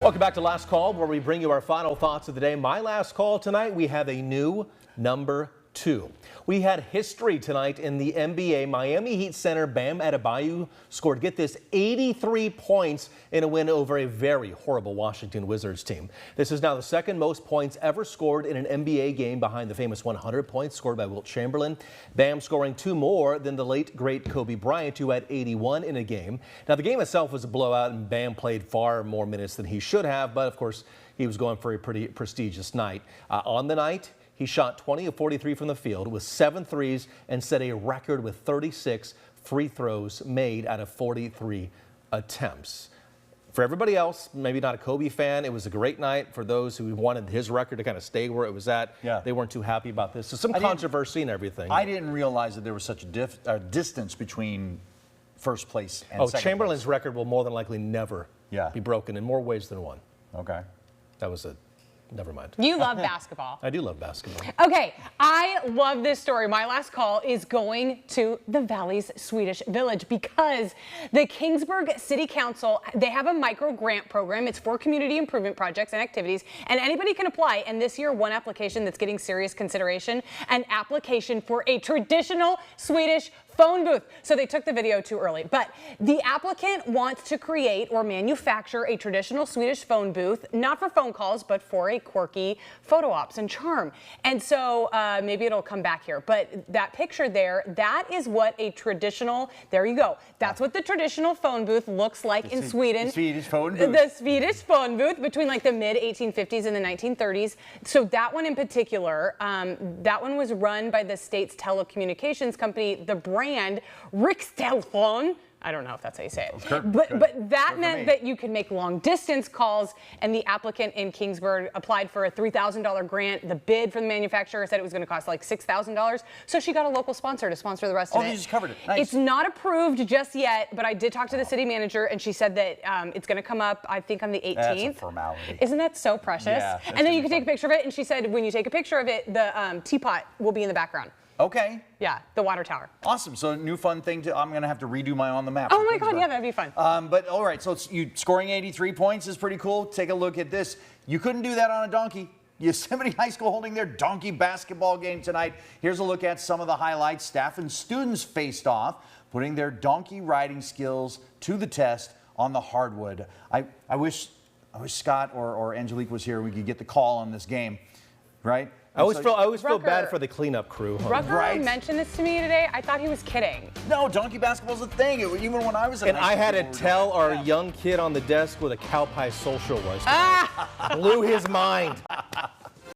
Welcome back to Last Call, where we bring you our final thoughts of the day. My last call tonight, we have a new number 2. We had history tonight in the NBA. Miami Heat center Bam Adebayo scored, get this, 83 points in a win over a very horrible Washington Wizards team. This is now the second most points ever scored in an NBA game, behind the famous 100 points scored by Wilt Chamberlain. Bam scoring 2 more than the late, great Kobe Bryant, who had 81 in a game. Now, the game itself was a blowout, and Bam played far more minutes than he should have, but of course, he was going for a pretty prestigious night. On the night, he shot 20 of 43 from the field with 7 threes and set a record with 36 free throws made out of 43 attempts. For everybody else, maybe not a Kobe fan, it was a great night. For those who wanted his record to kind of stay where it was at, they weren't too happy about this. So some controversy and everything. I didn't realize that there was such a distance between first place and second Chamberlain's place. record will more than likely never be broken in more ways than one. Okay. That was it. Never mind. You love basketball. I do love basketball. Okay, I love this story. My last call is going to the Valley's Swedish Village because the Kingsburg City Council, they have a micro grant program. It's for community improvement projects and activities, and anybody can apply. And this year, one application that's getting serious consideration, an application for a traditional Swedish phone booth. So they took the video too early, but the applicant wants to create or manufacture a traditional Swedish phone booth, not for phone calls, but for a quirky photo ops and charm. And so maybe it'll come back here, but that picture there, that is what a traditional, there you go. That's what the traditional phone booth looks like in Sweden. The Swedish phone booth. The Swedish phone booth between like the mid 1850s and the 1930s. So that one in particular, that one was run by the state's telecommunications company, the brand Rikstelefon. I don't know if that's how you say it. But that meant that you could make long distance calls, and the applicant in Kingsburg applied for a $3,000 grant. The bid from the manufacturer said it was going to cost like $6,000. So she got a local sponsor to sponsor the rest of it. Oh, you just covered it. Nice. It's not approved just yet, but I did talk to the city manager, and she said that it's going to come up, I think, on the 18th. That's a formality. Isn't that so precious? Yeah, and then you can take a picture of it, and she said when you take a picture of it, the teapot will be in the background. Okay. Yeah, the water tower. Awesome. So new fun thing I'm going to have to redo my on the map. Oh my God, yeah, that'd be fun. But all right, so you scoring 83 points is pretty cool. Take a look at this. You couldn't do that on a donkey. Yosemite High School holding their donkey basketball game tonight. Here's a look at some of the highlights. Staff and students faced off, putting their donkey riding skills to the test on the hardwood. I wish Scott or Angelique was here. We could get the call on this game, right? I always feel bad for the cleanup crew. Rucker mentioned this to me today. I thought he was kidding. No, donkey basketball's a thing. Even when I was in And high I had school, to tell our young kid on the desk what a cow pie social was. Blew his mind.